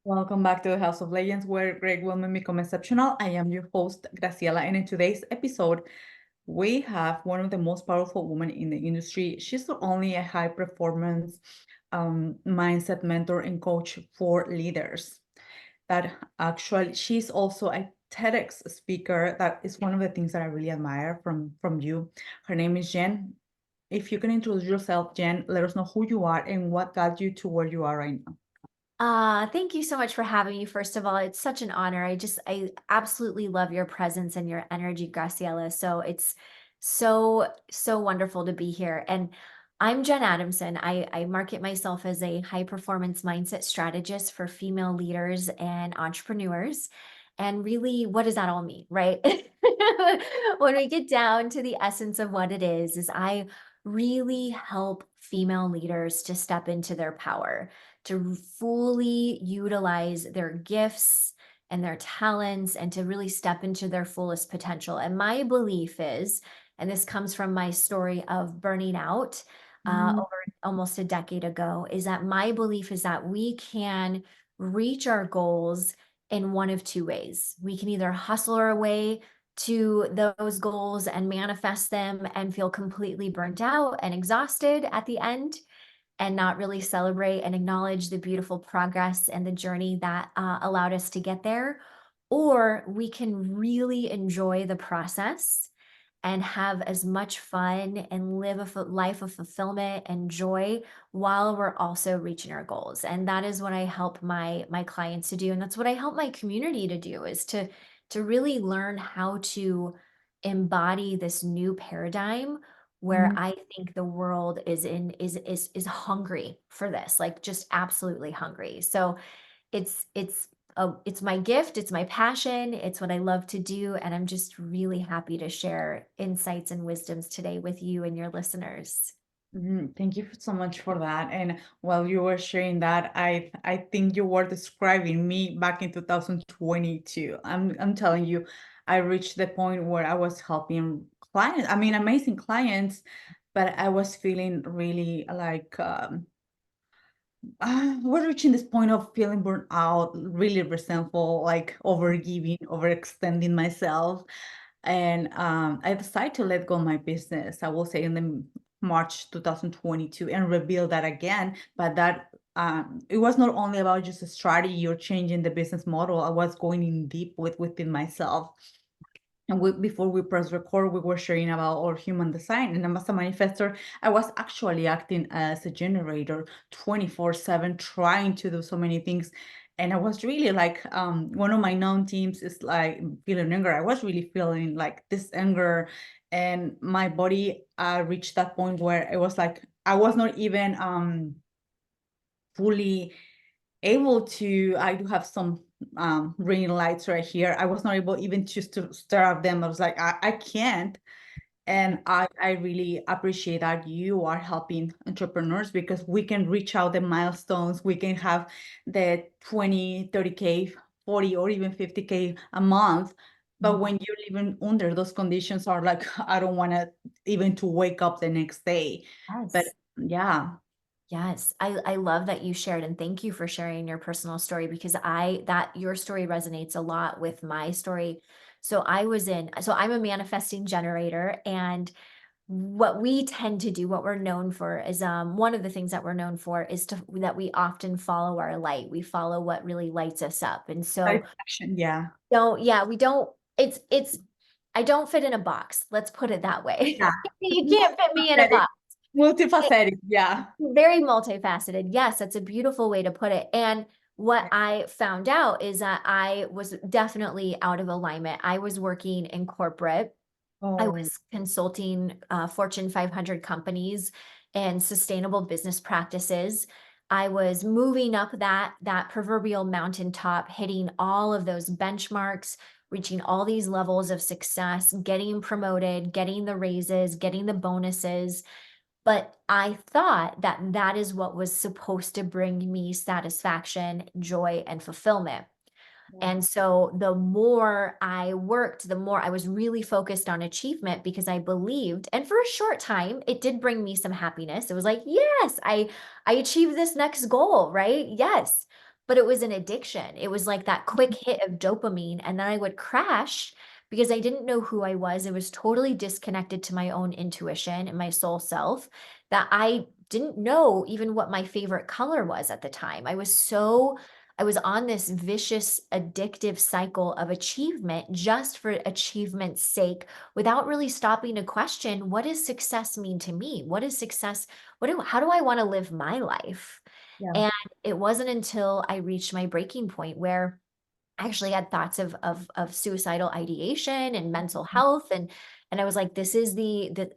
Welcome back to the House of Legends, where great women become exceptional. I am your host, Graciela, and in today's episode, we have one of the most powerful women in the industry. She's not only a high performance mindset mentor and coach for leaders, that actually she's also a TEDx speaker. That is one of the things that I really admire from you. Her name is Jenn. If you can introduce yourself, Jenn, let us know who you are and what got you to where you are right now. Thank you so much for having me. First of all, it's such an honor. I absolutely love your presence and your energy, Graciela. So it's so wonderful to be here. And I'm Jenn Adamson. I market myself as a high performance mindset strategist for female leaders and entrepreneurs. And really, what does that all mean, right? When we get down to the essence of what it is I really help female leaders to step into their power, to fully utilize their gifts and their talents and to really step into their fullest potential. And my belief is, and this comes from my story of burning out Mm, over almost a decade ago, is that my belief is that we can reach our goals in one of two ways. We can either hustle our way to those goals and manifest them and feel completely burnt out and exhausted at the end and not really celebrate and acknowledge the beautiful progress and the journey that allowed us to get there. Or we can really enjoy the process and have as much fun and live a life of fulfillment and joy while we're also reaching our goals. And that is what I help my clients to do, and that's what I help my community to do, is to really learn how to embody this new paradigm where mm. I think the world is hungry for this, like just absolutely hungry. So it's my gift, it's my passion, it's what I love to do, and I'm just really happy to share insights and wisdoms today with you and your listeners. Thank you so much for that. And while you were sharing that, I think you were describing me back in 2022. I'm telling you, I reached the point where I was helping clients. I mean, amazing clients, but I was feeling really like was reaching this point of feeling burnt out, really resentful, like overgiving, overextending myself. And I decided to let go of my business, I will say in the March 2022, and rebuild that again. But that it was not only about just a strategy or changing the business model. I was going in deep within myself. And before we press record, we were sharing about our human design. And as a manifestor, I was actually acting as a generator 24/7, trying to do so many things. And I was really like, one of my known teams is like feeling anger. I was really feeling like this anger. And my body reached that point where it was like, I was not even fully able to. I do have some green lights right here. I was not able even just to stare at them. I was like, I can't. And I really appreciate that you are helping entrepreneurs, because we can reach out the milestones. We can have the 20, 30K, 40, or even 50K a month. But Mhm. when you're living under those conditions, are like, I don't want to even to wake up the next day. But Yes. yeah. Yes, I love that you shared, and thank you for sharing your personal story because I that your story resonates a lot with my story. So I'm a manifesting generator, and what we tend to do, what we're known for is one of the things that we're known for is that we often follow our light. We follow what really lights us up. And so Satisfaction, yeah. don't yeah, we don't it's I don't fit in a box. Let's put it that way. Yeah. You can't fit me in a Multifaceted. box. Multifaceted, yeah. Very multifaceted. Yes, that's a beautiful way to put it. And what I found out is that I was definitely out of alignment. I was working in corporate. I Oh, was consulting Fortune 500 companies and sustainable business practices. I was moving up that proverbial mountaintop, hitting all of those benchmarks, reaching all these levels of success, getting promoted, getting the raises, getting the bonuses. But I thought that that is what was supposed to bring me satisfaction, joy, and fulfillment. yeah. And so the more I worked, the more I was really focused on achievement because I believed, and for a short time, it did bring me some happiness. It was like, yes, I achieved this next goal, right? Yes. but it was an addiction. It was like that quick hit of dopamine, and then I would crash because I didn't know who I was. It was totally disconnected to my own intuition and my soul self, that I didn't know even what my favorite color was at the time. I was on this vicious, addictive cycle of achievement just for achievement's sake, without really stopping to question, what does success mean to me? What is success? How do I want to live my life? Yeah. And it wasn't until I reached my breaking point where I actually had thoughts of suicidal ideation and mental health, and I was like, this is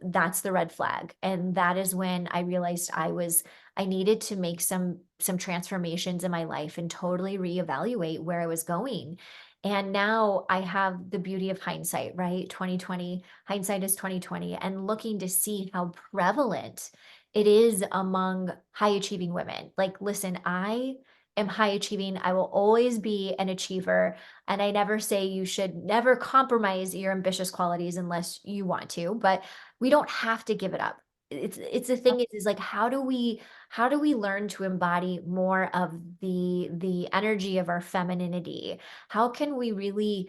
that's the red flag. And that is when I realized I needed to make some transformations in my life and totally reevaluate where I was going. And now I have the beauty of hindsight, right? 2020, hindsight is 2020, and looking to see how prevalent it is among high achieving women. Like, listen, I am high achieving. I will always be an achiever. And I never say you should never compromise your ambitious qualities unless you want to, but we don't have to give it up. It's the thing is like, how do we learn to embody more of the energy of our femininity? How can we really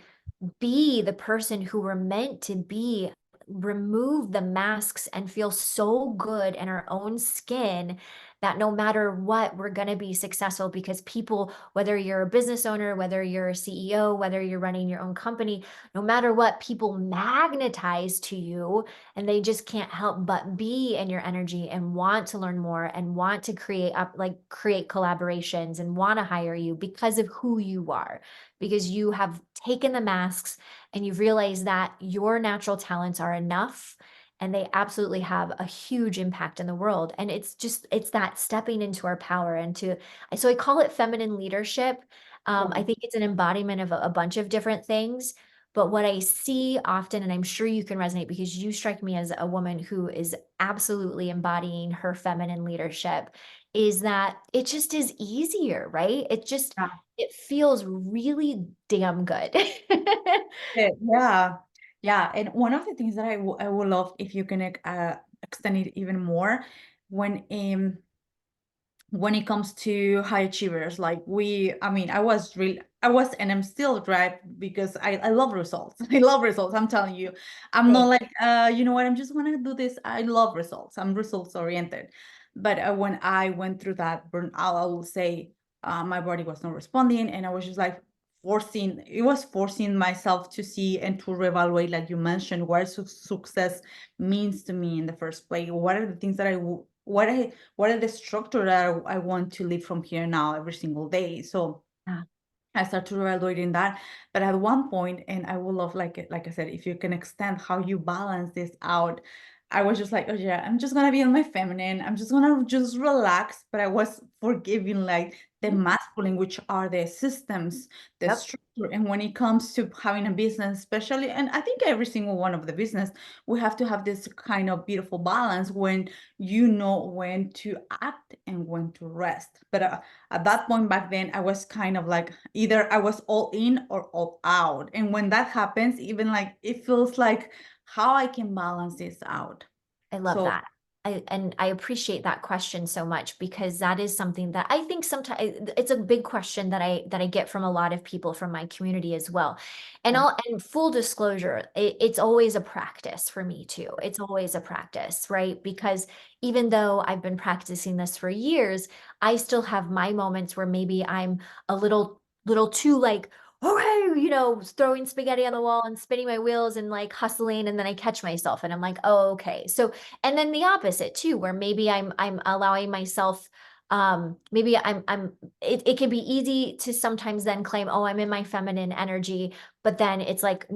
be the person who we're meant to be, remove the masks, and feel so good in our own skin that no matter what, we're going to be successful? Because people, whether you're a business owner, whether you're a CEO, whether you're running your own company, no matter what, people magnetize to you, and they just can't help but be in your energy and want to learn more and want to create collaborations and want to hire you because of who you are, because you have taken the masks and you've realized that your natural talents are enough, and they absolutely have a huge impact in the world. And it's that stepping into our power, and so I call it feminine leadership. I Yeah. think it's an embodiment of a bunch of different things. But what I see often, and I'm sure you can resonate because you strike me as a woman who is absolutely embodying her feminine leadership, is that it just is easier, right? It feels really damn good. Yeah, yeah. And one of the things that I would love if you can extend it even more when when it comes to high achievers, like I was and I'm still drive because I love results. I love results. I'm telling you, I'm not Same. like, you know what, I'm just want to do this. I love results. I'm results oriented. But when I went through that burnout, I will say my body was not responding. And I was just like forcing myself to see and to reevaluate, like you mentioned, what success means to me in the first place. What are the things that what are the structure that I want to live from here now every single day. So Yeah. I started evaluating that. But at one point, and I would love, like I said, if you can extend how you balance this out. I was just like, oh yeah, I'm just gonna be on my feminine. I'm just gonna just relax. But I was forgiving like the Mhm. masculine, which are the systems, the Yep. structure. And when it comes to having a business, especially, and I think every single one of the business, we have to have this kind of beautiful balance when you know when to act and when to rest. But at that point back then, I was kind of like either I was all in or all out. And when that happens, even like it feels like how I can balance this out. I love So that. And I appreciate that question so much, because that is something that I think sometimes it's a big question that I get from a lot of people from my community as well. yeah, And full disclosure, it's always a practice for me too. It's always a practice, right? Because even though I've been practicing this for years, I still have my moments where maybe I'm a little too like, okay, throwing spaghetti on the wall and spinning my wheels and like hustling, and then I catch myself and I'm like, oh, okay. So, and then the opposite too, where maybe I'm allowing myself, maybe it can be easy to sometimes then claim, oh, I'm in my feminine energy, but then it's like,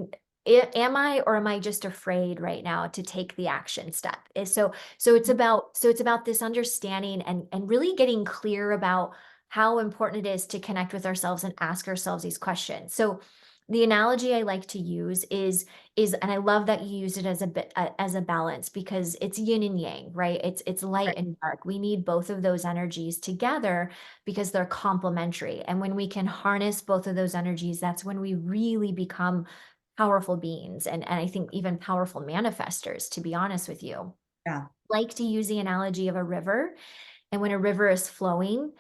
am I, or am I just afraid right now to take the action step? So it's about this understanding and really getting clear about how important it is to connect with ourselves and ask ourselves these questions. So the analogy I like to use is, and I love that you used it as a bit as a balance, because it's yin and yang, right? It's light right. and dark. We need both of those energies together because they're complementary. And when we can harness both of those energies, that's when we really become powerful beings, and I think even powerful manifestors, to be honest with you. Yeah. Like to use the analogy of a river. And when a river is flowing,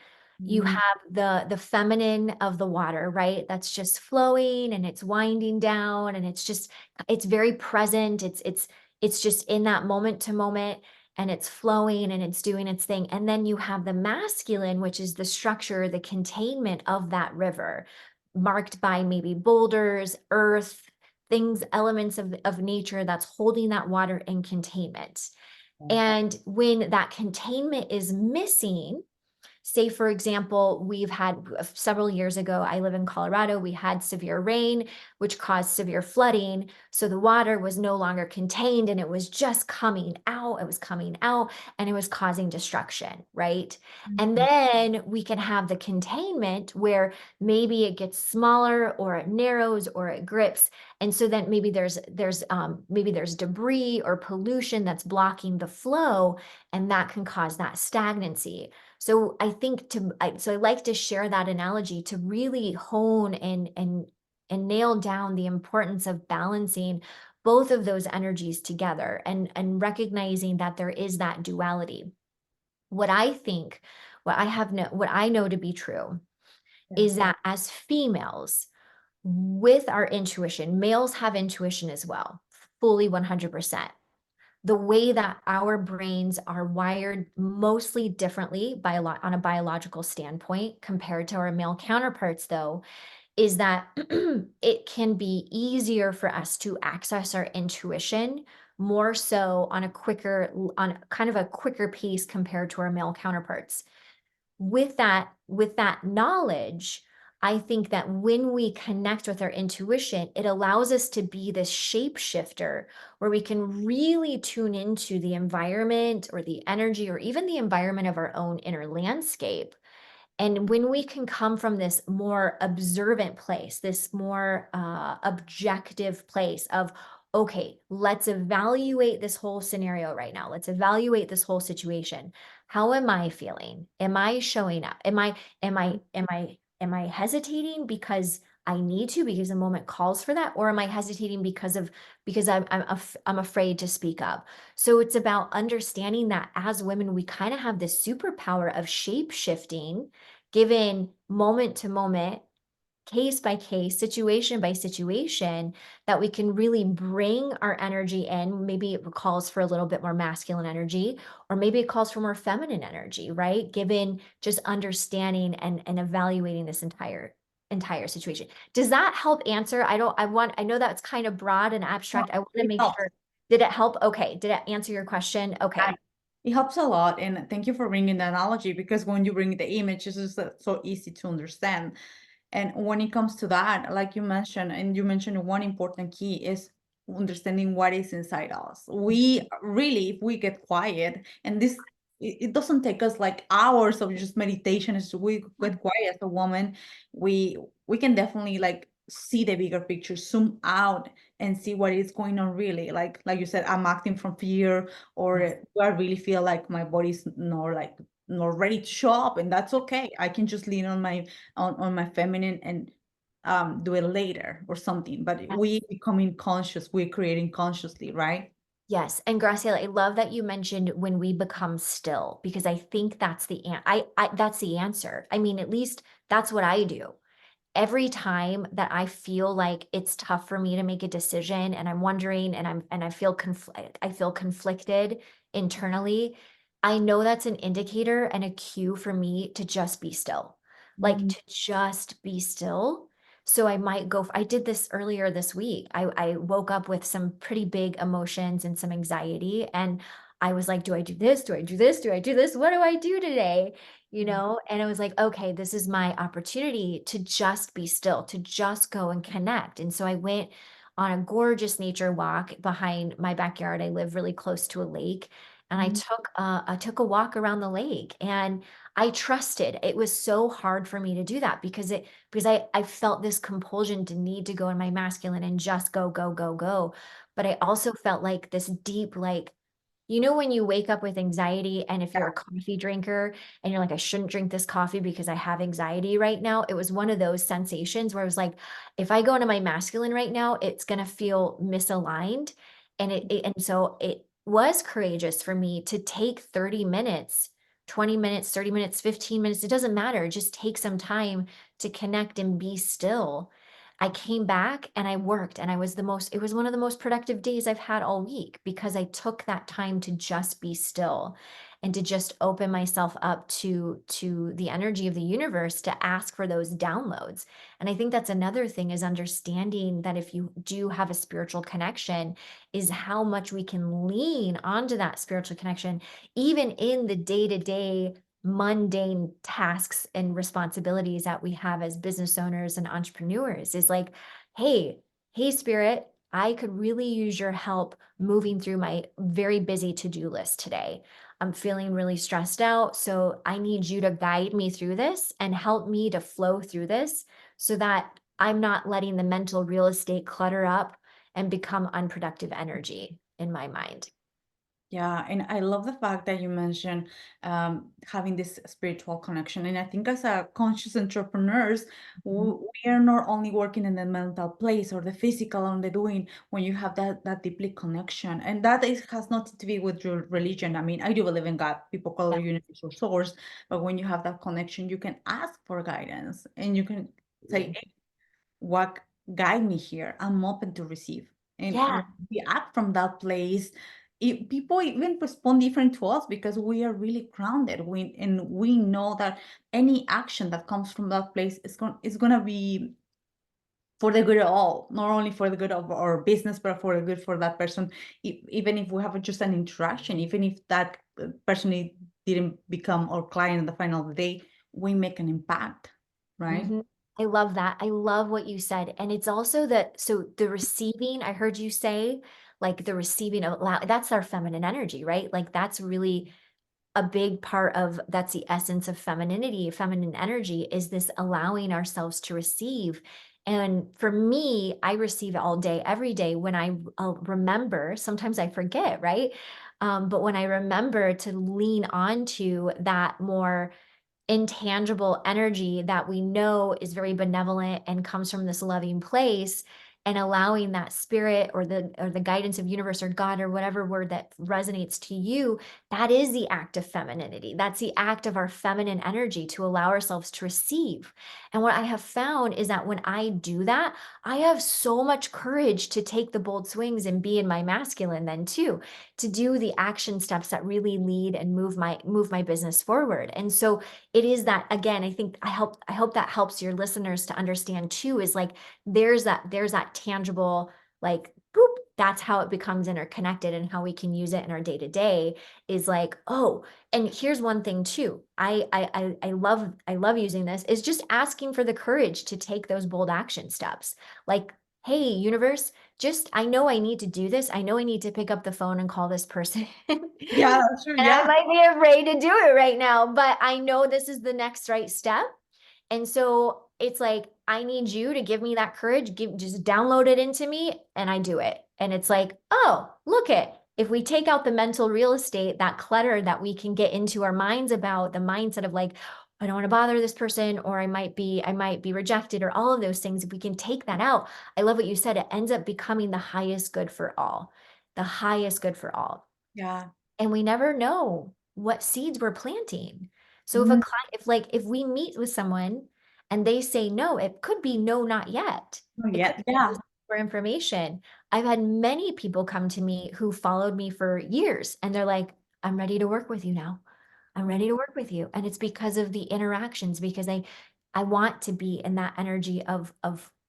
You Mm, have the feminine of the water, right? That's just flowing and it's winding down and it's very present. It's just in that moment to moment and it's flowing and it's doing its thing. And then you have the masculine, which is the structure, the containment of that river, marked by maybe boulders, earth, things, elements of nature that's holding that water in containment. yeah. And when that containment is missing, say, for example, we've had several years ago, I live in Colorado, we had severe rain, which caused severe flooding. So the water was no longer contained and it was just coming out. It was coming out and it was causing destruction, right? And Mhm. then we can have the containment where maybe it gets smaller or it narrows or it grips. And so then maybe there's debris or pollution that's blocking the flow, and that can cause that stagnancy. So I think so I like to share that analogy to really hone and nail down the importance of balancing both of those energies together and recognizing that there is that duality. What I think, what I know to be true Yeah. is that as females, with our intuition, males have intuition as well, fully 100%. The way that our brains are wired mostly differently on a biological standpoint compared to our male counterparts, though, is that it can be easier for us to access our intuition more so on kind of a quicker pace compared to our male counterparts. With that knowledge, I think that when we connect with our intuition, it allows us to be this shapeshifter where we can really tune into the environment or the energy or even the environment of our own inner landscape. And when we can come from this more observant place, this more objective place of, okay, let's evaluate this whole scenario right now. Let's evaluate this whole situation. How am I feeling? Am I showing up? Am I hesitating because I need to, because the moment calls for that, or am I hesitating because I'm afraid to speak up? So it's about understanding that as women, we kind of have this superpower of shape shifting, given moment to moment, case by case, situation by situation, that we can really bring our energy in. Maybe it calls for a little bit more masculine energy, or maybe it calls for more feminine energy, right? Given just understanding and evaluating this entire situation. Does that help answer? I know that's kind of broad and No, abstract. I want to it make helps. sure. Did it help? Okay. Did it answer your question? Yeah, Okay. it helps a lot. And thank you for bringing the analogy because when you bring the image, it's just so easy to understand. And when it comes to that, like you mentioned, and you mentioned one important key is understanding what is inside us. We really, if we get quiet, and it doesn't take us like hours of just meditation, as we get quiet as a woman, we we can definitely like see the bigger picture, zoom out and see what is going on really. Like you said, I'm acting from fear, or Yes. do I really feel like my body's not ready to show up, and that's okay. I can just lean on my feminine and do it later or something. But we becoming conscious, we're creating consciously, right? Yes, and Graciela, I love that you mentioned when we become still, because I think that's that's the answer. I mean, at least that's what I do. Every time that I feel like it's tough for me to make a decision and I'm wondering and I feel conflicted internally, I know that's an indicator and a cue for me to just be still. Like Mm, to just be still. So I might I did this earlier this week. I woke up with some pretty big emotions and some anxiety, and I was like, do I do this? Do I do this? Do I do this? What do I do today? And I was like, okay, this is my opportunity to just be still, to just go and connect. And so I went on a gorgeous nature walk behind my backyard. I live really close to a lake, and mm, I took a walk around the lake, and I trusted. It was so hard for me to do that because I felt this compulsion to need to go in my masculine and just go, go, go, go. But I also felt like this deep, like, when you wake up with anxiety, and if you're a coffee drinker and you're like, I shouldn't drink this coffee because I have anxiety right now, it was one of those sensations where I was like, if I go into my masculine right now, it's going to feel misaligned. And so it was courageous for me to take 30 minutes 20 minutes, 30 minutes, 15 minutes, it doesn't matter. Just take some time to connect and be still. I came back and I worked, and it was one of the most productive days I've had all week because I took that time to just be still and to just open myself up to the energy of the universe to ask for those downloads. And I think that's another thing, is understanding that if you do have a spiritual connection, is how much we can lean onto that spiritual connection, even in the day-to-day mundane tasks and responsibilities that we have as business owners and entrepreneurs. Is like, hey, spirit, I could really use your help moving through my very busy to-do list today. I'm feeling really stressed out, so I need you to guide me through this and help me to flow through this so that I'm not letting the mental real estate clutter up and become unproductive energy in my mind. Yeah, and I love the fact that you mentioned having this spiritual connection. And I think as a conscious entrepreneurs, Mhm. we are not only working in the mental place or the physical on the doing when you have that deeply connection. And has nothing to do with your religion. I mean, I do believe in God. People call Yeah. it universal source, but when you have that connection, you can ask for guidance and you can say, Mm. "Hey, what guide me here? I'm open to receive." And Yeah. when we act from that place, people even respond different to us because we are really grounded. We know that any action that comes from that place is gonna be for the good of all, not only for the good of our business, but for the good for that person. Even if we have just an interaction, even if that person didn't become our client at the final of the day, we make an impact, right? Mhm. I love that. I love what you said. And it's also that, so the receiving, I heard you say, like the receiving of that's our feminine energy, right? Like that's really a big part of, that's the essence of femininity, feminine energy, is this allowing ourselves to receive. And for me, I receive it all day, every day when I'll remember, sometimes I forget, right? But when I remember to lean onto that more intangible energy that we know is very benevolent and comes from this loving place, and allowing that spirit or the guidance of universe or God or whatever word that resonates to you, that is the act of femininity. That's the act of our feminine energy, to allow ourselves to receive. And what I have found is that when I do that, I have so much courage to take the bold swings and be in my masculine then too, to do the action steps that really lead and move my business forward. And so it is that, again, I hope that helps your listeners to understand too, is like there's that tangible, like, boop, that's how it becomes interconnected, and how we can use it in our day to day is like, oh, and here's one thing too. I love using this, is just asking for the courage to take those bold action steps. Like, hey, universe, just, I know I need to do this. I know I need to pick up the phone and call this person. Yeah, sure. And I Yeah. might be afraid to do it right now, but I know this is the next right step. And so it's like, I need you to give me that courage, just download it into me, and I do it. And it's like, oh, look at, if we take out the mental real estate, that clutter that we can get into our minds about, the mindset of like, I don't want to bother this person, or I might be rejected, or all of those things. If we can take that out, I love what you said. It ends up becoming the highest good for all, the highest good for all. Yeah. And we never know what seeds we're planting. So if a Mhm. client, if we meet with someone and they say no, it could be no, not yet. Oh, It could yeah. be Yeah. just for information. I've had many people come to me who followed me for years, and they're like, I'm ready to work with you now. I'm ready to work with you. And it's because of the interactions, because I want to be in that energy of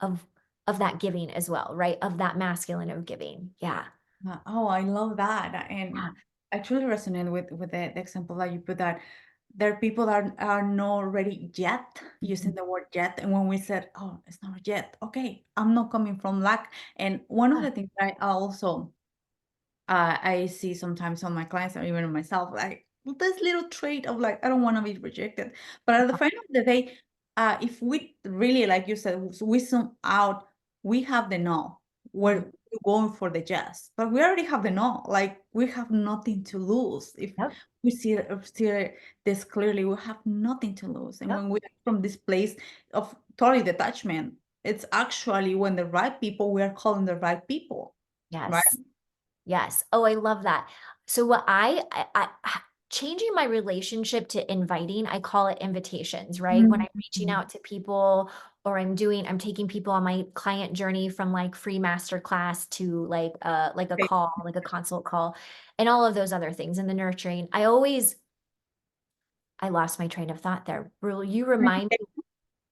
that giving as well, right? Of that masculine of giving. Yeah. Oh, I love that. And Yeah. I truly resonate with the example that you put, that there are people that are not ready yet, using Mhm. the word yet. And when we said, oh, it's not yet, okay, I'm not coming from lack. And one of Yeah. the things I also I see sometimes on my clients or even on myself, like this little trait of like, I don't want to be rejected. But at the final of the day, if we really, like you said, we zoom out, we have the no. Mhm. We're going for the yes, but we already have the no. Like we have nothing to lose. If Yep. we see this clearly, we have nothing to lose. And Yep. when we are from this place of total detachment, it's actually when the right people, we are calling the right people, right? Yes. Yes. Oh, I love that. So what changing my relationship to inviting, I call it invitations, right? When I'm reaching Mhm. out to people, or I'm taking people on my client journey from like free master class to like a Okay. call, like a consult call, and all of those other things in the nurturing. I lost my train of thought there. Will you remind me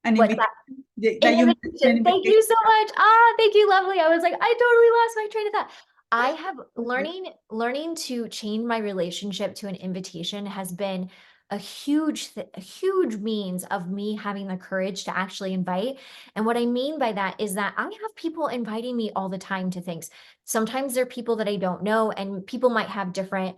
An what's that? invitation An that you mentioned an invitation. Thank invitation. you so much. Ah, thank you, lovely. I was like, I totally lost my train of thought. I have learning to change my relationship to an invitation has been a huge means of me having the courage to actually invite. And what I mean by that is that I have people inviting me all the time to things. Sometimes they're people that I don't know, and people might have different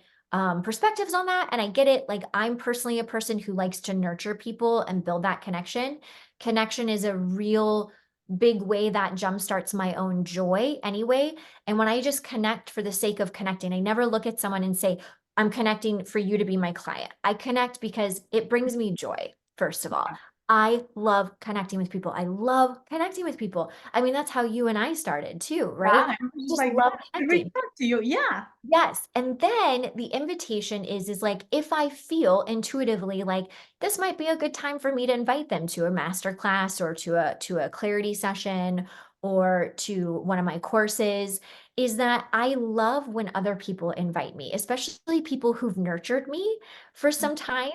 perspectives on that. And I get it. Like, I'm personally a person who likes to nurture people and build that connection. Connection is a real big way that jumpstarts my own joy anyway. And when I just connect for the sake of connecting, I never look at someone and say, I'm connecting for you to be my client. I connect because it brings me joy, first of all. I love connecting with people. I love connecting with people. I mean, that's how you and I started too, right? Yeah, I'm just Just like, well, love I reach connecting. out to you. Yeah. Yes. And then the invitation is like, if I feel intuitively like this might be a good time for me to invite them to a master class, or to a clarity session, or to one of my courses, is that I love when other people invite me, especially people who've nurtured me for some time.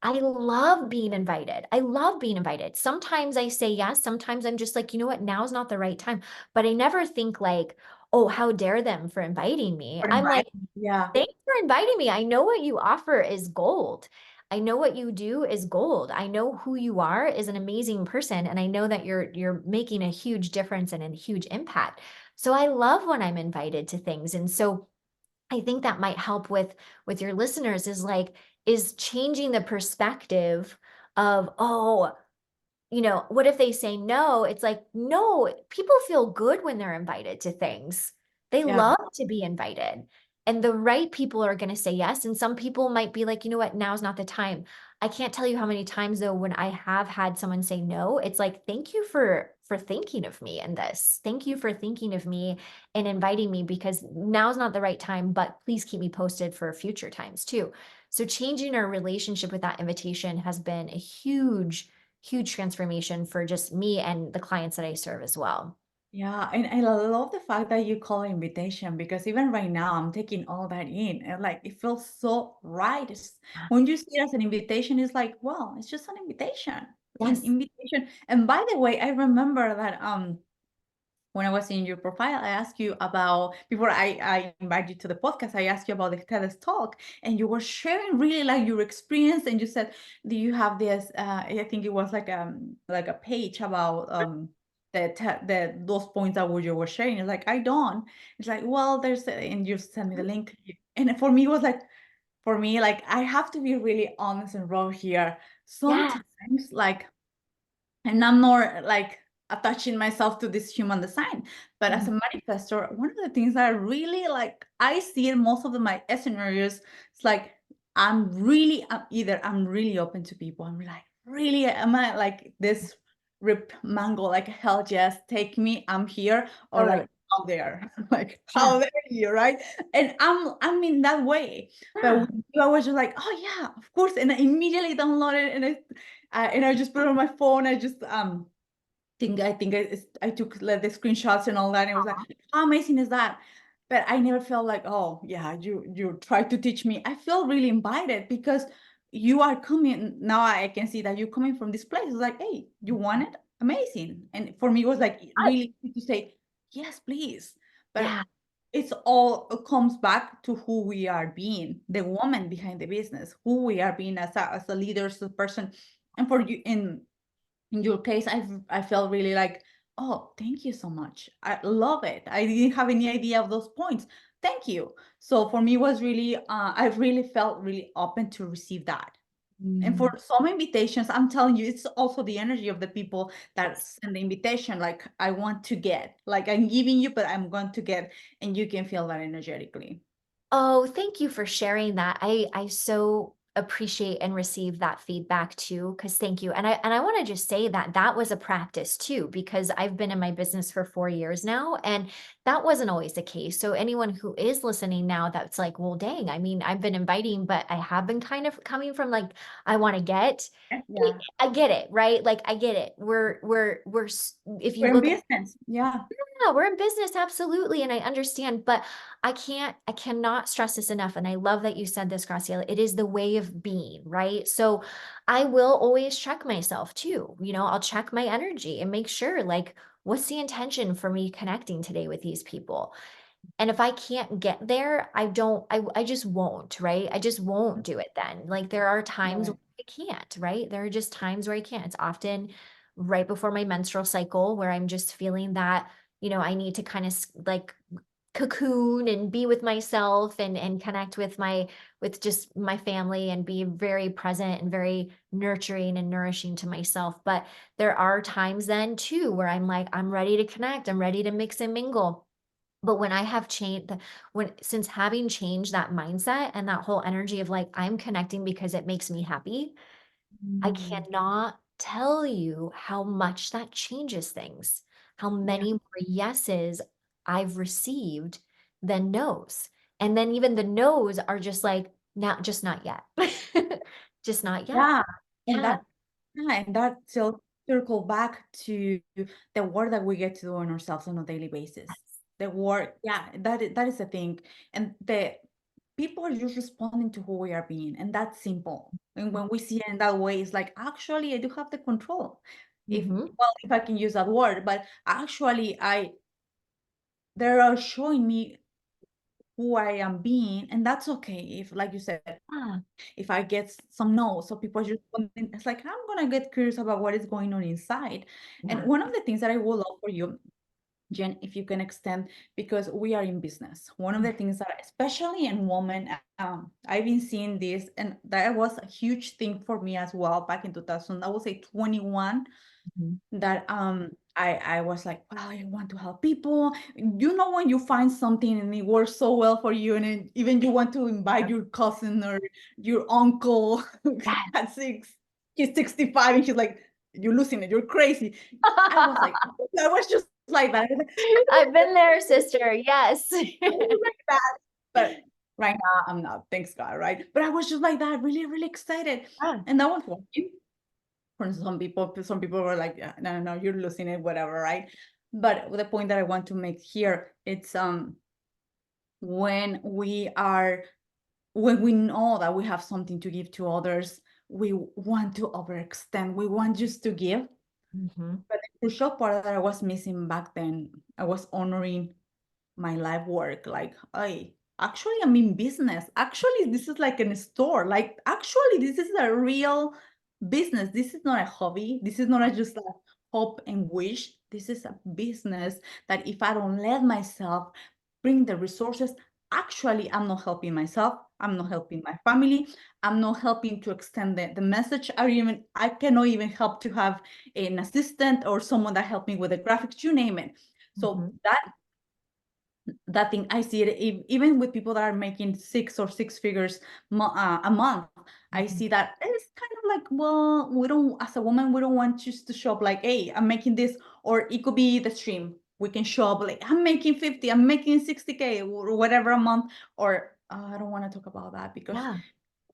I love being invited. I love being invited. Sometimes I say yes. Sometimes I'm just like, you know what, now's not the right time. But I never think like, oh, how dare them for inviting me. For I'm like, inviting. Yeah. thanks for inviting me. I know what you offer is gold. I know what you do is gold. I know who you are is an amazing person, and I know that you're making a huge difference and a huge impact. So I love when I'm invited to things. And so I think that might help with your listeners, is like, is changing the perspective of, oh, what if they say no? It's like, no, people feel good when they're invited to things. They Yeah. love to be invited. And the right people are going to say yes. And some people might be like, you know what, now's not the time. I can't tell you how many times though, when I have had someone say no, it's like, thank you for thinking of me in this. Thank you for thinking of me and inviting me, because now's not the right time, but please keep me posted for future times too. So changing our relationship with that invitation has been a huge transformation for just me and the clients that I serve as well. Yeah, and I love the fact that you call it invitation, because even right now I'm taking all that in, and like it feels so right. When you see it as an invitation, it's like, well, it's just an invitation. An Yes. invitation. And by the way, I remember that when I was in your profile, I asked you about, before I invited you to the podcast, I asked you about the TEDx talk, and you were sharing really like your experience, and you said, do you have this, I think it was like a page about the those points that you were sharing. It's like, I don't. It's like, well, and you sent me the link. And for me, it was like, for me, like, I have to be really honest and raw here. Yeah. Sometimes, like, and I'm not like attaching myself to this human design, but as Mhm. a manifestor, one of the things that I really like, I see in most of my scenarios, it's like either I'm really open to people. I'm like, really, am I like this rip mango, like, hell yes, take me, I'm here, or Totally. like out there, like Yeah. how dare you, right? And I'm in that way. But Yeah. with you, I was just like, oh yeah, of course, and I immediately downloaded, and I just put it on my phone. I just I took like the screenshots and all that, and it was like, how amazing is that? But I never felt like, oh yeah, you tried to teach me. I feel really invited, because you are coming now. I can see that you're coming from this place. It's like, hey, you want it? Amazing. And for me, it was like I- really easy to say yes, please. But Yeah. it comes back to who we are being, the woman behind the business, who we are being as a leader, as a person. And for you, in your case, I felt really like, oh, thank you so much. I love it. I didn't have any idea of those points. Thank you. So for me, it was really, I really felt really open to receive that. And for Mm. some invitations, I'm telling you, it's also the energy of the people that Yes. send the invitation. Like, I want to get, like, I'm giving you, but I'm going to get, and you can feel that energetically. Oh, thank you for sharing that. I appreciate and receive that feedback too, because thank you. And I want to just say that that was a practice too, because I've been in my business for 4 years now, and that wasn't always the case. So anyone who is listening now that's like, well, dang, I mean, I've been inviting, but I have been kind of coming from like, I want to get. Yeah. I get it, right? Like I get it. If you We're in look at, business. Yeah. yeah, we're in business, absolutely. And I understand, but I cannot stress this enough. And I love that you said this, Graciela. It is the way of being, right? So I will always check myself too. I'll check my energy and make sure, like, what's the intention for me connecting today with these people? And if I can't get there, I just won't, right? I just won't do it then. Like there are times where Right. I can't, right? There are just times where I can't. It's often right before my menstrual cycle where I'm just feeling that, I need to kind of like cocoon and be with myself and connect with just my family and be very present and very nurturing and nourishing to myself. But there are times then too where I'm like, I'm ready to connect, I'm ready to mix and mingle. But when I have changed, since having changed that mindset and that whole energy of like, I'm connecting because it makes me happy, I Mm, cannot tell you how much that changes things, how yeah. many more yeses I've received than no's. And then even the no's are just like, not just not yet. Just not yet. Yeah. And Yeah. that, yeah, and that still circle back to the work that we get to do on ourselves on a daily basis. The work, yeah, that is the thing. And the people are just responding to who we are being, and that's simple. And when we see it in that way, it's like, actually, I do have the control. Mm-hmm. If I can use that word, but actually, they are showing me who I am being, and that's okay. If, like you said, Yeah. if I get some no, so people are just wondering, it's like I'm gonna get curious about what is going on inside. And Yeah. one of the things that I would love for you, Jen, if you can extend, because we are in business, one of the things that, especially in women, I've been seeing this, and that was a huge thing for me as well back in 2000, I would say 21, Mhm. that I was like, wow, I want to help people. When you find something and it works so well for you, and even you want to invite your cousin or your uncle at he's 65 and he's like, you're losing it, you're crazy. I was like, I was just like that. I was like, I've been there, sister. Yes. I was like that. But right now I'm not, thanks God, right? But I was just like that, really, really excited. Yeah. And that was working for some people were like, yeah, no, no, no, you're losing it, whatever, right? But the point that I want to make here, it's when when we know that we have something to give to others, we want to overextend, we want just to give. Mm-hmm. But the crucial part that I was missing back then, I was honoring my life work. Like, actually, I'm in business. Actually, this is like in a store. Like, actually, this is a real business. This is not a hobby. This is not just a hope and wish. This is a business that if I don't let myself bring the resources, actually, I'm not helping myself. I'm not helping my family. I'm not helping to extend the message. I cannot even help to have an assistant or someone that help me with the graphics, you name it. So Mm-hmm. that thing, I see it even with people that are making six figures a month. I Mm-hmm. see that it's kind of like, well, we don't, as a woman, we don't want just to show up like, hey, I'm making this, or it could be the stream. We can show up like, I'm making 50, I'm making 60K or whatever a month, or I don't want to talk about that because Yeah.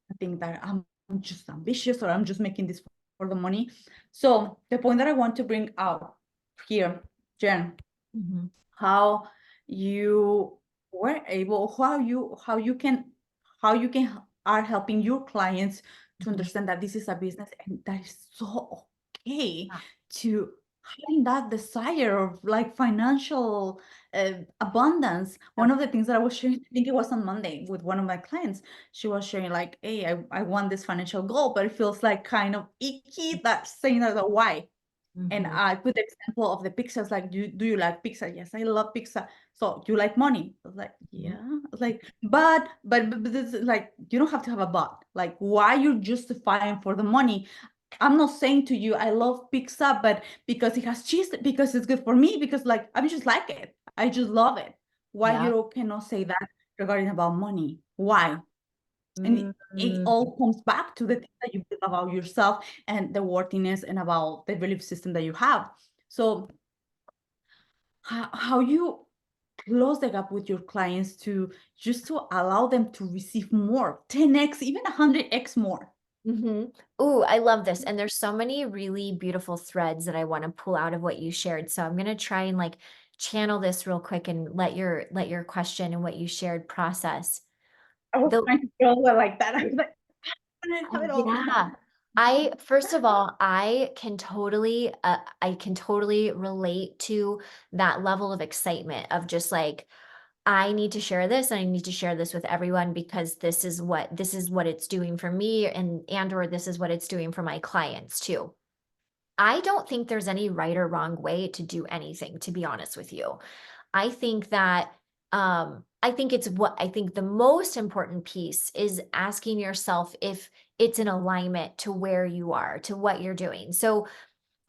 I think that I'm just ambitious, or I'm just making this for the money. So the point that I want to bring out here, Jen, Mm-hmm. how you were able, how you can are helping your clients to Mm-hmm. understand that this is a business, and that is so okay Yeah. to having that desire of like financial abundance. One of the things that I was sharing, I think it was on Monday with one of my clients, she was sharing like, hey, I want this financial goal, but it feels like kind of icky that saying that, the why. And Mm-hmm. I put the example of the pizzas, like, do you like pizza? Yes, I love pizza. So you like money? I was like, yeah. I was like, but this is like, you don't have to have a but. Like, why you justifying for the money? I'm not saying to you, I love pizza, but because it has cheese, because it's good for me, because like, I just like it. I just love it. Why Yeah. you cannot say that regarding about money? Why? And it Mm. all comes back to the thing that you believe about yourself and the worthiness and about the belief system that you have. So how you close the gap with your clients to just to allow them to receive more, 10x, even 100x more. Mhm. Ooh, I love this. And there's so many really beautiful threads that I want to pull out of what you shared. So I'm going to try and like channel this real quick and let your question and what you shared process. I was The trying to feel like that. I was like, I don't have it all. Yeah. I first of all, I can totally relate to that level of excitement of just like I need to share this and I need to share this with everyone because this is what it's doing for me and or this is what it's doing for my clients too. I don't think there's any right or wrong way to do anything, to be honest with you. I think that I think the most important piece is asking yourself if it's in alignment to where you are, to what you're doing. So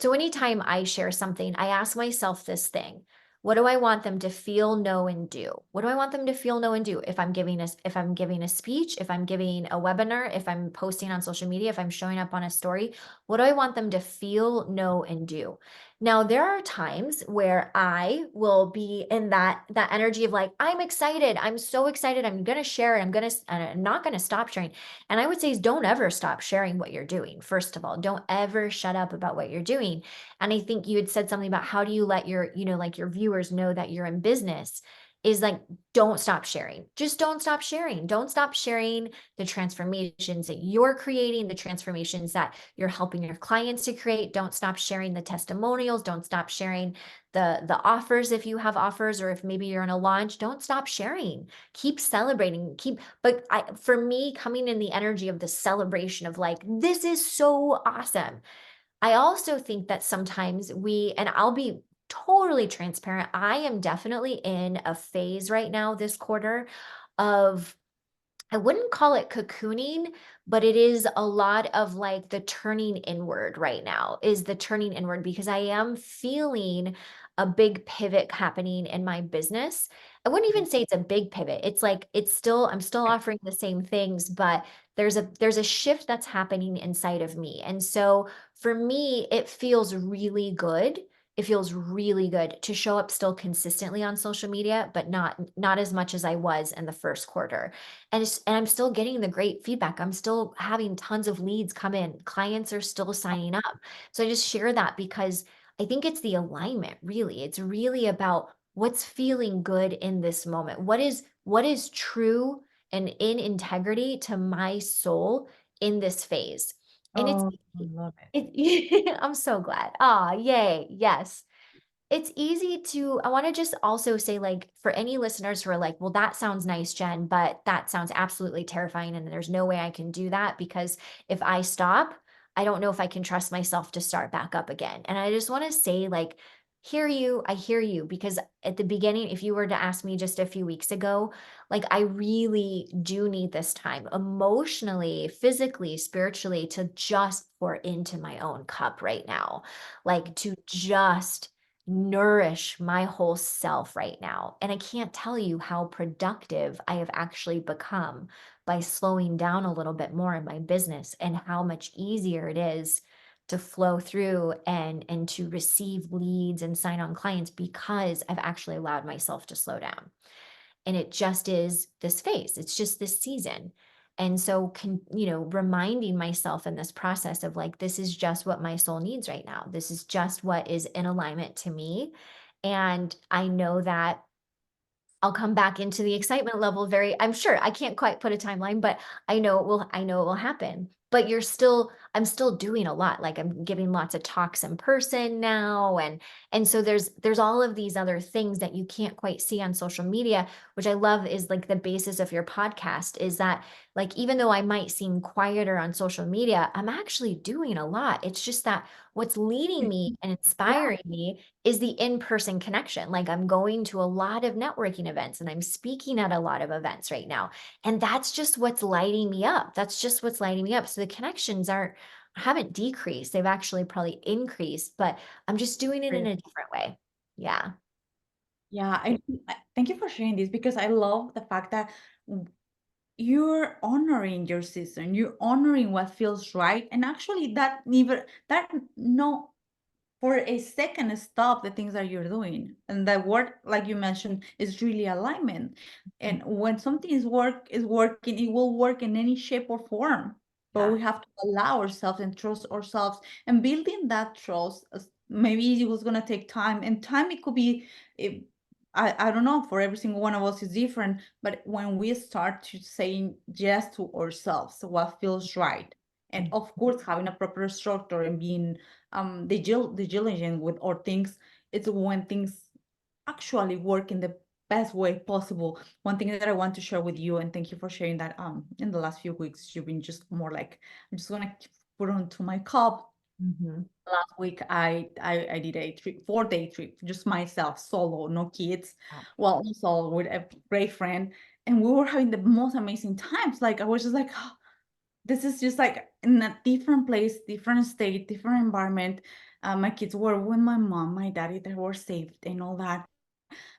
anytime I share something, I ask myself this thing. What do I want them to feel, know, and do? What do I want them to feel, know, and do? If I'm giving a speech, if I'm giving a webinar, if I'm posting on social media, if I'm showing up on a story, what do I want them to feel, know, and do? Now, there are times where I will be in that energy of like, I'm excited. I'm so excited. I'm going to share it. I'm not going to stop sharing. And I would say is don't ever stop sharing what you're doing. First of all, don't ever shut up about what you're doing. And I think you had said something about how do you let your, like your viewers know that you're in business is like, don't stop sharing. Just don't stop sharing. Don't stop sharing the transformations that you're creating, the transformations that you're helping your clients to create. Don't stop sharing the testimonials. Don't stop sharing the offers if you have offers, or if maybe you're in a launch, don't stop sharing. Keep celebrating. For me, coming in the energy of the celebration of like, this is so awesome. I also think that sometimes and I'll be totally transparent, I am definitely in a phase right now this quarter of I wouldn't call it cocooning, but it is a lot of like the turning inward right now, is the turning inward because I am feeling a big pivot happening in my business. I wouldn't even say it's a big pivot. It's like I'm still offering the same things, but there's a shift that's happening inside of me. And so for me, it feels really good. It feels really good to show up still consistently on social media, but not as much as I was in the first quarter. And I'm still getting the great feedback. I'm still having tons of leads come in. Clients are still signing up. So I just share that because I think it's the alignment, really. It's really about what's feeling good in this moment. What is true and in integrity to my soul in this phase. And Oh, I love it. I'm so glad. Ah, yay. Yes. It's easy to, I want to just also say, like, for any listeners who are like, well, that sounds nice, Jen, but that sounds absolutely terrifying. And there's no way I can do that because if I stop, I don't know if I can trust myself to start back up again. And I just want to say, like, I hear you, because at the beginning, if you were to ask me just a few weeks ago, like, I really do need this time emotionally, physically, spiritually to just pour into my own cup right now, like to just nourish my whole self right now. And I can't tell you how productive I have actually become by slowing down a little bit more in my business and how much easier it is to flow through and to receive leads and sign on clients because I've actually allowed myself to slow down. And it just is this phase. It's just this season. And so reminding myself in this process of like, this is just what my soul needs right now. This is just what is in alignment to me. And I know that I'll come back into the excitement level I'm sure I can't quite put a timeline, but I know it will happen. But I'm still doing a lot. Like I'm giving lots of talks in person now. And so there's all of these other things that you can't quite see on social media, which I love is like the basis of your podcast is that like, even though I might seem quieter on social media, I'm actually doing a lot. It's just that what's leading me and Yeah. inspiring me is the in-person connection. Like I'm going to a lot of networking events and I'm speaking at a lot of events right now. And that's just what's lighting me up. That's just what's lighting me up. So the connections haven't decreased. They've actually probably increased, but I'm just doing it in Great. a different way. Yeah. Yeah, thank you for sharing this because I love the fact that you're honoring your season, you're honoring what feels right. And actually that never, that no, for a second stop the things that you're doing. And that word, like you mentioned, is really alignment. And when something is working, it will work in any shape or form. But Yeah. we have to allow ourselves and trust ourselves, and building that trust. Maybe it was gonna take time, and time it could be. It, I don't know. For every single one of us is different. But when we start to saying yes to ourselves, what feels right, and of course having a proper structure and being the diligent with our things, it's when things actually work in the best way possible. One thing that I want to share with you, and thank you for sharing that, in the last few weeks you've been just more like, I'm just gonna put onto my cup. Mm-hmm. Last week I did a 4-day trip, just myself, solo, no kids. Well, solo with a great friend, and we were having the most amazing times. Like I was just like, oh, this is just like in a different place, different state, different environment. My kids were with my mom, my daddy, they were safe and all that.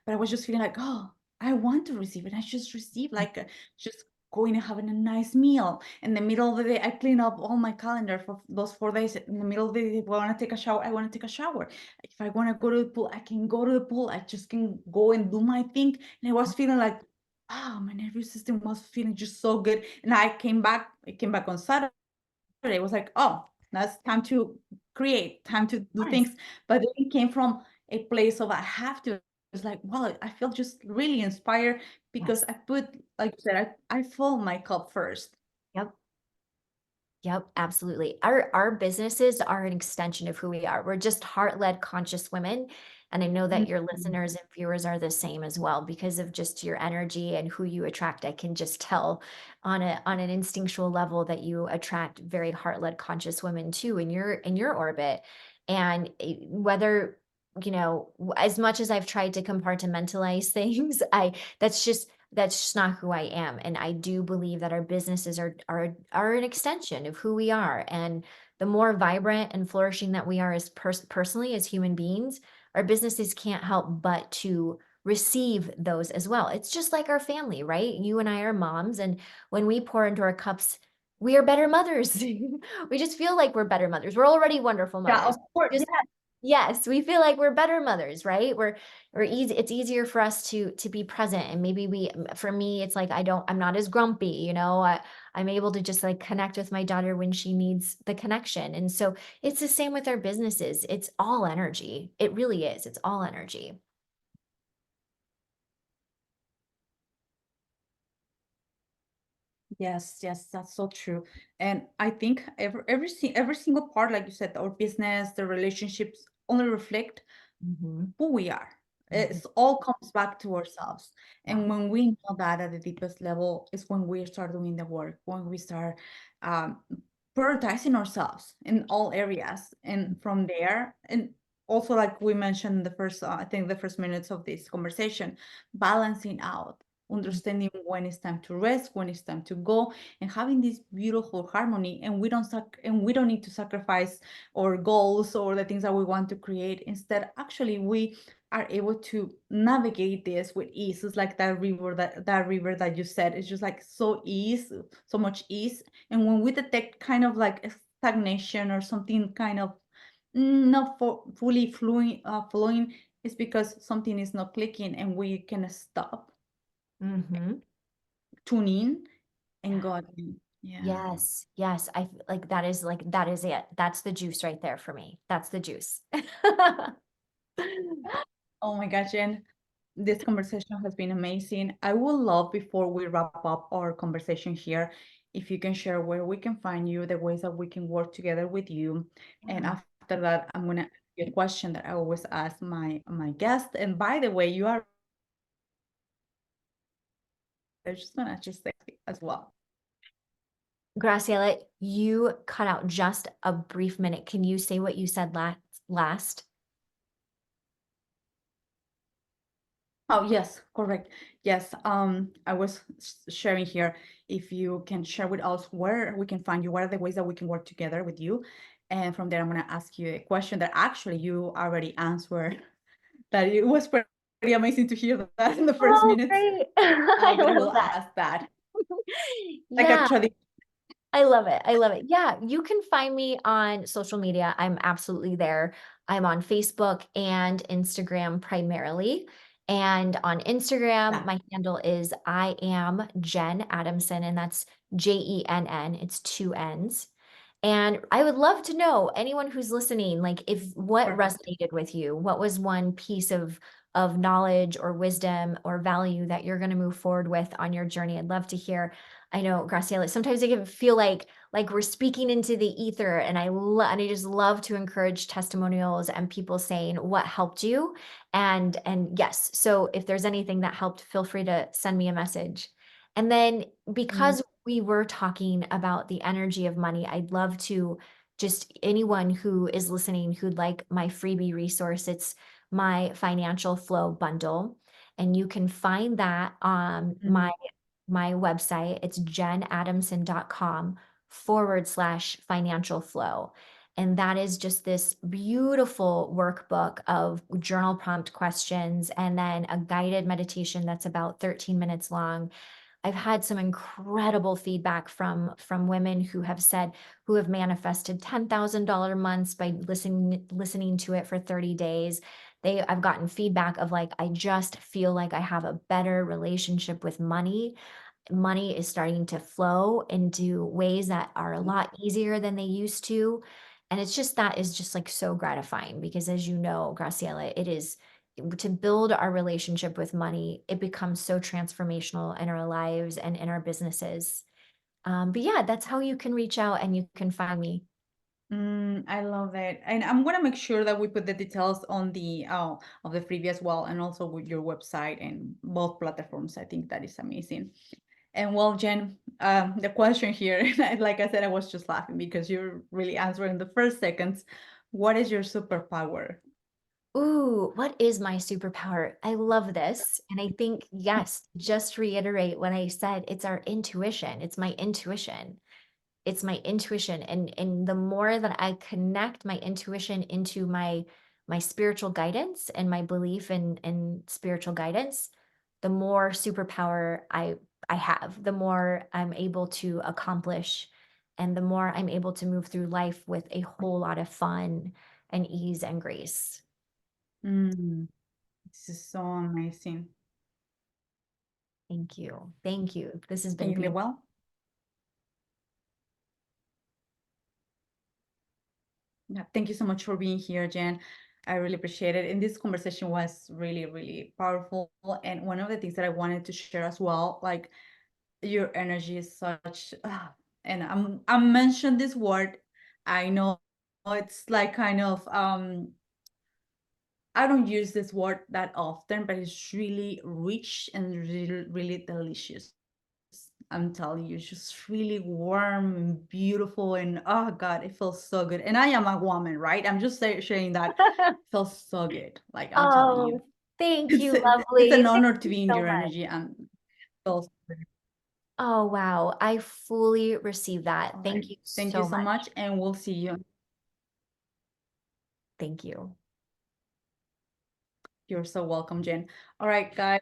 But I was just feeling like, oh, I want to receive it. I just received like just going and having a nice meal. In the middle of the day, I clean up all my calendar for those 4 days. In the middle of the day, if I want to take a shower, I want to take a shower. If I want to go to the pool, I can go to the pool. I just can go and do my thing. And I was feeling like, oh, my nervous system was feeling just so good. And I came back on Saturday. It was like, oh, that's time to create, time to do Yes. things. But then it came from a place of I have to. It's like, wow, I feel just really inspired because Yes. I put, like you said, I fill my cup first. Yep. Yep, absolutely. Our businesses are an extension of who we are. We're just heart-led conscious women. And I know that your Mhm. listeners and viewers are the same as well because of just your energy and who you attract. I can just tell on an instinctual level that you attract very heart-led conscious women too in your orbit. And whether as much as I've tried to compartmentalize things, I that's just not who I am. And I do believe that our businesses are an extension of who we are. And the more vibrant and flourishing that we are as personally as human beings, our businesses can't help but to receive those as well. It's just like our family, right? You and I are moms, and when we pour into our cups, we are better mothers. We just feel like we're better mothers. We're already wonderful Yeah, of mothers. course. Just yes, we feel like we're better mothers, right? We're easy, it's easier for us to be present. And maybe for me, it's like I'm not as grumpy, I'm able to just like connect with my daughter when she needs the connection. And so it's the same with our businesses. It's all energy. It really is. It's all energy. Yes, yes, that's so true. And I think every single part, like you said, our business, the relationships only reflect Mhm. who we are. Mhm. It's all comes back to ourselves. Yeah. And when we know that at the deepest level is when we start doing the work, when we start um, prioritizing ourselves in all areas. And from there, and also like we mentioned the first, I think the first minutes of this conversation, balancing out, understanding when it's time to rest, when it's time to go, and having this beautiful harmony. And we don't need to sacrifice our goals or the things that we want to create. Instead, actually, we are able to navigate this with ease. It's like that river that you said. It's just like so much ease. And when we detect kind of like a stagnation or something kind of not fully flowing, it's because something is not clicking, and we can stop, Mhm. tune in, and Yeah. go again. Yeah. Yes. Yes. That is it. That's the juice right there for me. That's the juice. Oh my gosh, Jen, this conversation has been amazing. I would love, before we wrap up our conversation here, if you can share where we can find you, the ways that we can work together with you. And Yeah. after that, I'm gonna ask you a question that I always ask my guests. And by the way, you are just gonna just say as well. Graciela, you cut out just a brief minute. Can you say what you said last? Oh, yes, correct. Yes, I was sharing here. If you can share with us where we can find you, what are the ways that we can work together with you? And from there, I'm going to ask you a question that actually you already answered. That it was pretty amazing to hear that in the first Oh, minutes. great. I But I love will that. ask that. Like a Yeah, tradition. I love it. I love it. Yeah, you can find me on social media. I'm absolutely there. I'm on Facebook and Instagram primarily. And on Instagram, Yeah. my handle is I am Jenn Adamson, and that's JENN. It's two N's. And I would love to know anyone who's listening, like if what Perfect. resonated with you, what was one piece of knowledge or wisdom or value that you're going to move forward with on your journey. I'd love to hear. I know, Graciela, sometimes it can feel like we're speaking into the ether, and and I just love to encourage testimonials and people saying what helped you. And yes, so if there's anything that helped, feel free to send me a message. And then Mm, because we were talking about the energy of money, I'd love to just anyone who is listening who'd like my freebie resource, it's my financial flow bundle. And you can find that on mm, my website. It's jennadamson.com/financial flow. And that is just this beautiful workbook of journal prompt questions and then a guided meditation that's about 13 minutes long. I've had some incredible feedback from women who have said who have manifested $10,000 months by listening to it for 30 days. I've gotten feedback of like, I just feel like I have a better relationship with money. Money is starting to flow into ways that are a lot easier than they used to. And it's just that is just like so gratifying because as you know, Graciela, it is to build our relationship with money, it becomes so transformational in our lives and in our businesses. But yeah, that's how you can reach out and you can find me. I love it. And I'm gonna make sure that we put the details on the of the freebie as well, and also with your website and both platforms. I think that is amazing. And well, Jen, the question here, like I said, I was just laughing because you're really answering the first seconds. What is your superpower? Ooh, what is my superpower? I love this. And I think, yes, just reiterate what I said, it's our intuition. It's my intuition. It's my intuition. And the more that I connect my intuition into my spiritual guidance and my belief in spiritual guidance, the more superpower I have, the more I'm able to accomplish, and the more I'm able to move through life with a whole lot of fun and ease and grace. Mm, this is so amazing. Thank you. Thank you. This has Can been you hear beautiful. well? Yeah, thank you so much for being here, Jen. I really appreciate it. And this conversation was really, really powerful. And one of the things that I wanted to share as well, like your energy is such, and I'm mentioned this word. I know it's like kind of I don't use this word that often, but it's really rich and really, really delicious. I'm telling you, it's just really warm and beautiful, and oh God, it feels so good. And I am a woman, right? I'm just sharing that it feels so good. Like I'm telling you, Oh, thank you, it's lovely. an Thank honor to you be in so your much. energy and feels good. Oh, wow. I fully receive that. All right. Thank you Thank you so so much. much, and we'll see you. Thank you. You're so welcome, Jen. All right, guys.